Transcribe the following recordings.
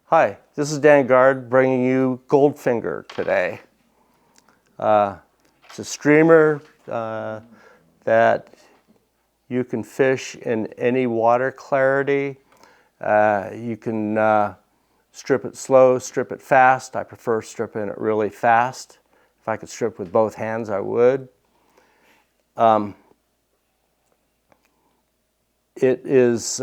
Hi, this is Gard bringing you Goldfinger today. It's a streamer that you can fish in any water clarity. You can strip it slow, strip it fast. I prefer stripping it really fast. If I could strip with both hands, I would. It is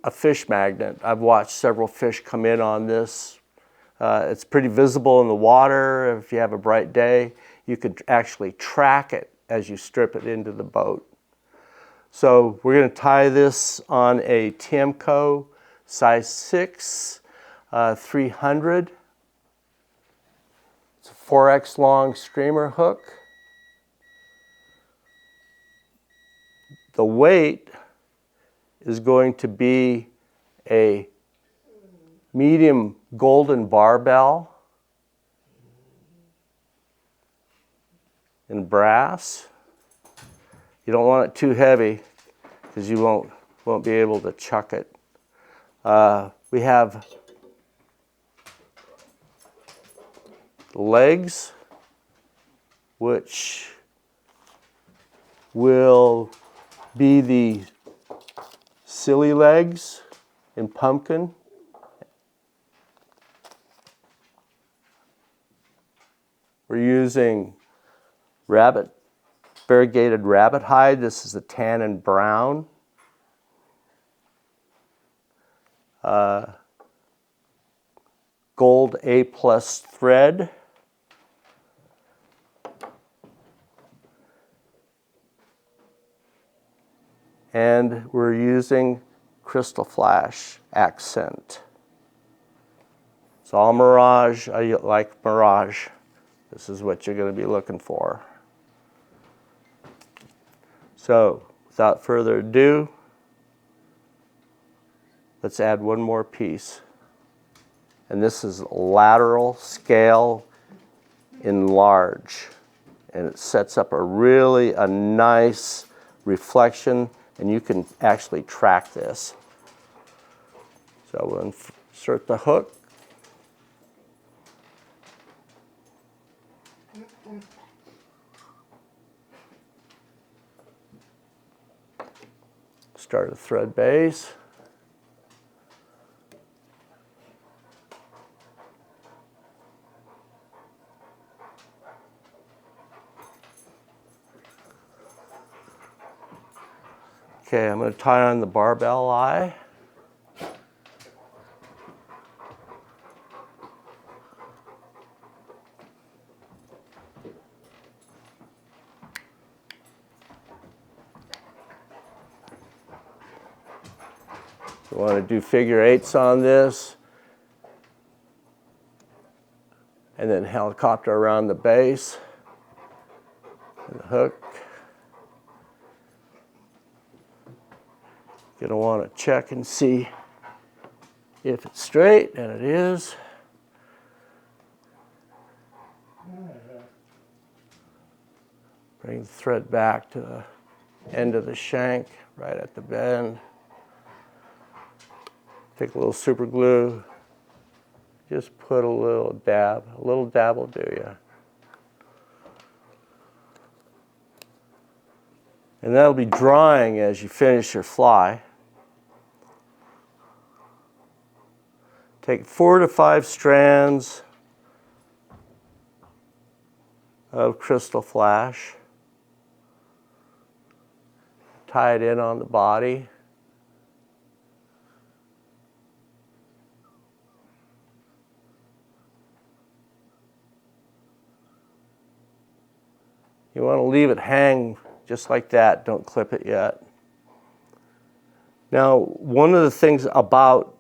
a fish magnet. I've watched several fish come in on this. It's pretty visible in the water. If you have a bright day, you could actually track it as you strip it into the boat. So we're going to tie this on a Tiemco size 6, 300. It's a 4X long streamer hook. The weight is going to be a medium golden barbell in brass. You don't want it too heavy because you won't be able to chuck it. We have legs, which will be the silly legs in pumpkin. We're using variegated rabbit hide. This is the tan and brown. Gold A+ thread. And we're using crystal flash accent. It's all mirage. I like mirage. This is what you're going to be looking for. So, without further ado, let's add one more piece. And this is lateral scale in large. And it sets up a nice reflection, and you can actually track this. So we'll insert the hook. Start a thread base. Okay, I'm going to tie on the barbell eye. You want to do figure 8s on this, and then helicopter around the base and the hook. You're going to want to check and see if it's straight, and it is. Bring the thread back to the end of the shank, right at the bend. Take a little super glue. Just put a little dab. A little dab will do ya. And that'll be drying as you finish your fly. Take 4 to 5 strands of crystal flash. Tie it in on the body. You want to leave it hang just like that. Don't clip it yet. Now, one of the things about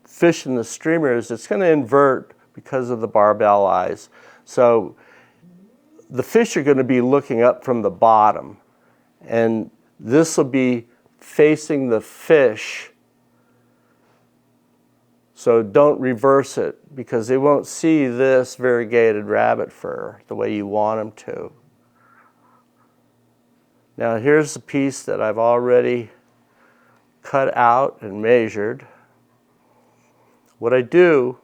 fishing the streamer is it's going to invert because of the barbell eyes. So the fish are going to be looking up from the bottom. And this will be facing the fish. So don't reverse it because they won't see this variegated rabbit fur the way you want them to. Now here's the piece that I've already cut out and measured. What I do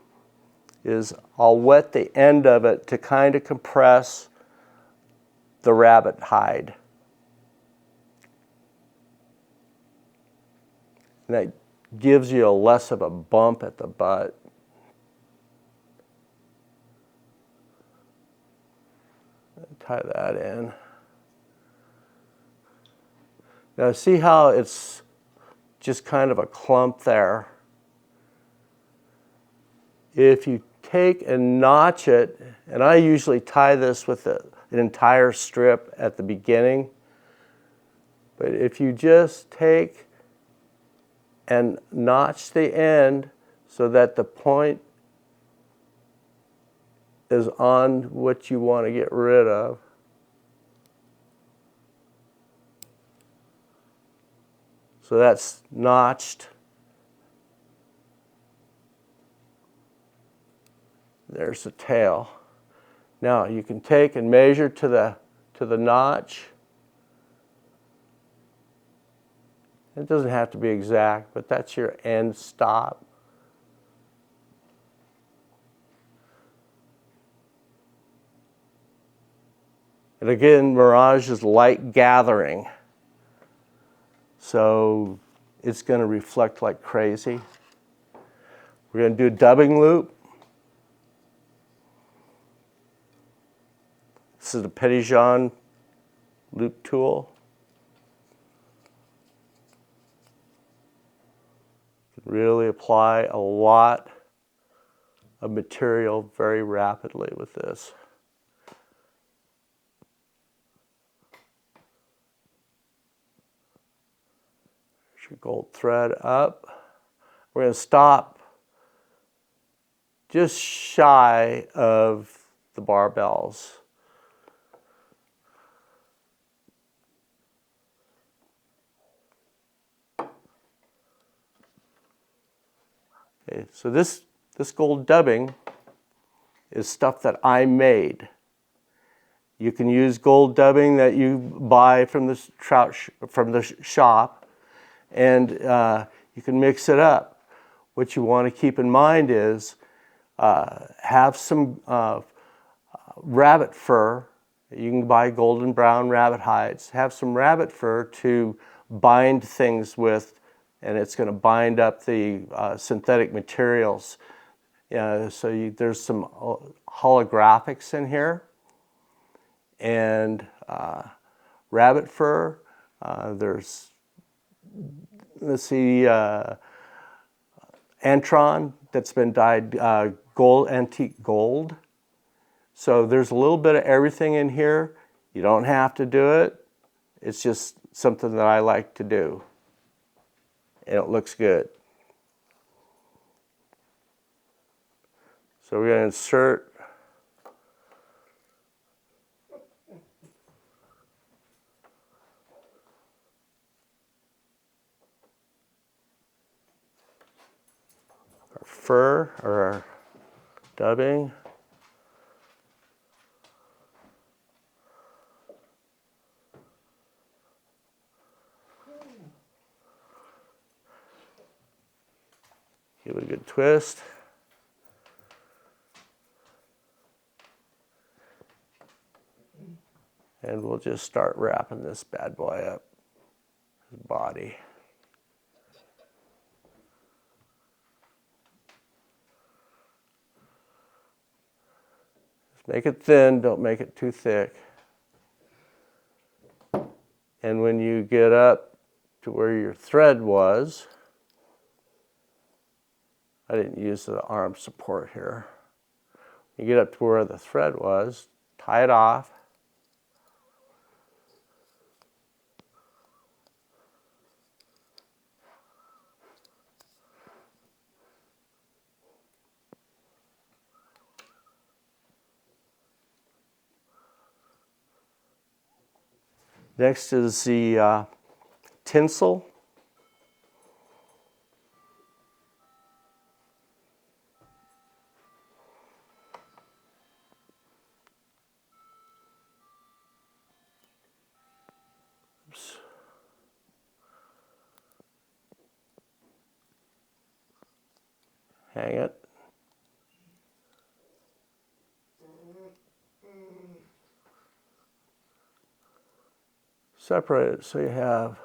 is I'll wet the end of it to kind of compress the rabbit hide. And that gives you less of a bump at the butt. Tie that in. Now see how it's just kind of a clump there? If you take and notch it, and I usually tie this with an entire strip at the beginning, but if you just take and notch the end so that the point is on what you want to get rid of. So that's notched. There's the tail. Now you can take and measure to the notch. It doesn't have to be exact, but that's your end stop. And again, mirage is light gathering. So it's going to reflect like crazy. We're going to do a dubbing loop. This is the Petitjean loop tool. Really apply a lot of material very rapidly with this. There's your gold thread up. We're going to stop just shy of the barbells. Okay, so this gold dubbing is stuff that I made. You can use gold dubbing that you buy from the shop, and you can mix it up. What you want to keep in mind is have some rabbit fur. You can buy golden brown rabbit hides. Have some rabbit fur to bind things with, and it's going to bind up the synthetic materials. So there's some holographics in here, and rabbit fur. There's, let's see, antron that's been dyed gold, antique gold. So there's a little bit of everything in here. You don't have to do it. It's just something that I like to do. And it looks good. So we're going to insert our fur or our dubbing. Give it a good twist. And we'll just start wrapping this bad boy up, his body. Just make it thin, don't make it too thick. And when you get up to where your thread was, I didn't use the arm support here. You get up to where the thread was, tie it off. Next is the tinsel. Oops. Hang it. Separate it so you have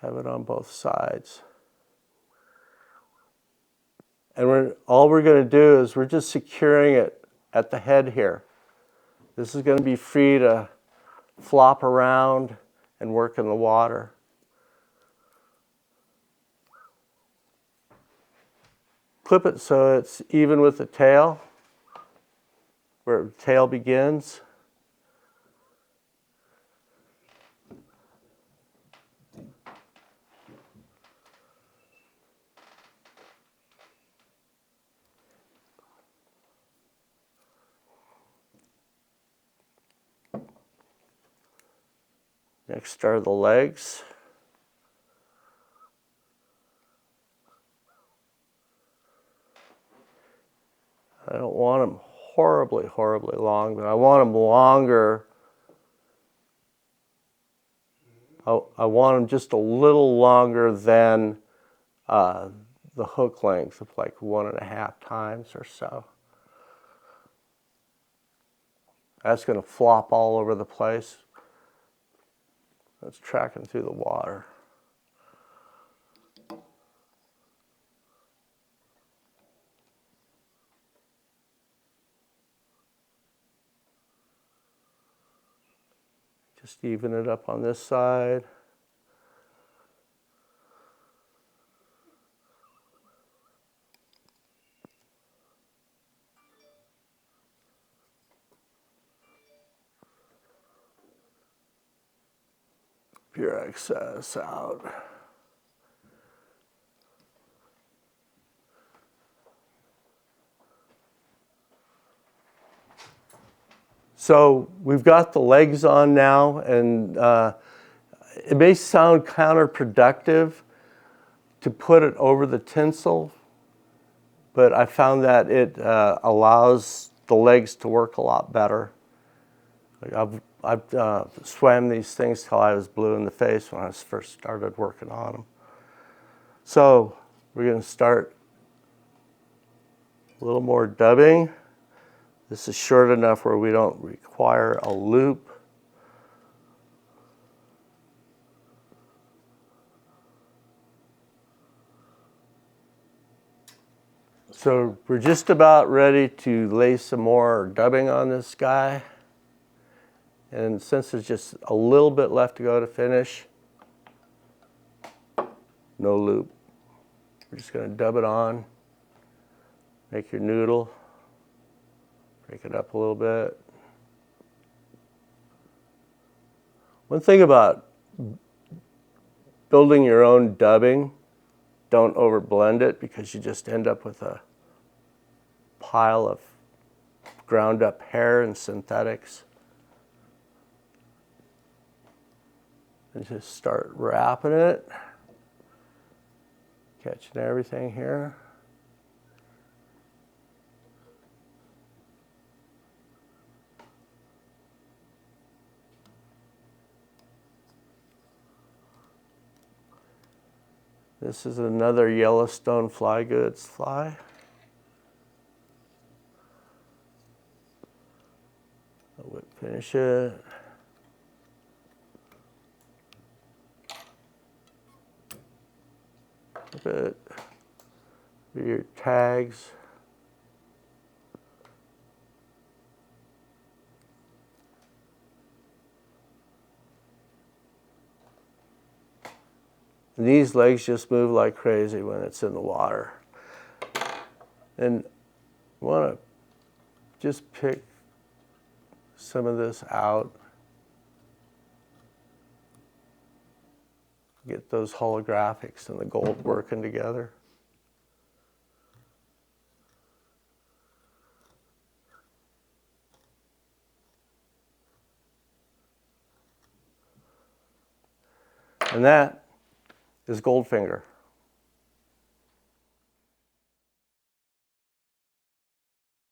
it on both sides. And all we're going to do is we're just securing it at the head here. This is going to be free to flop around and work in the water. Clip it so it's even with the tail, where the tail begins. Next are the legs. I don't want them horribly, horribly long, but I want them longer. I want them just a little longer than the hook length of like 1.5 times or so. That's going to flop all over the place. It's tracking through the water. Just even it up on this side. Pure excess out. So we've got the legs on now, and it may sound counterproductive to put it over the tinsel, but I found that it allows the legs to work a lot better. Like I've swam these things till I was blue in the face when I first started working on them. So we're going to start a little more dubbing. This is short enough where we don't require a loop. So we're just about ready to lay some more dubbing on this guy. And since there's just a little bit left to go to finish, no loop. We're just going to dub it on, make your noodle, break it up a little bit. One thing about building your own dubbing, don't overblend it because you just end up with a pile of ground up hair and synthetics. And just start wrapping it, catching everything here. This is another Yellowstone fly goods fly. I'll whip finish it. Flip it. Do your tags. And these legs just move like crazy when it's in the water. And I want to just pick some of this out. Get those holographics and the gold working together. And that is Goldfinger.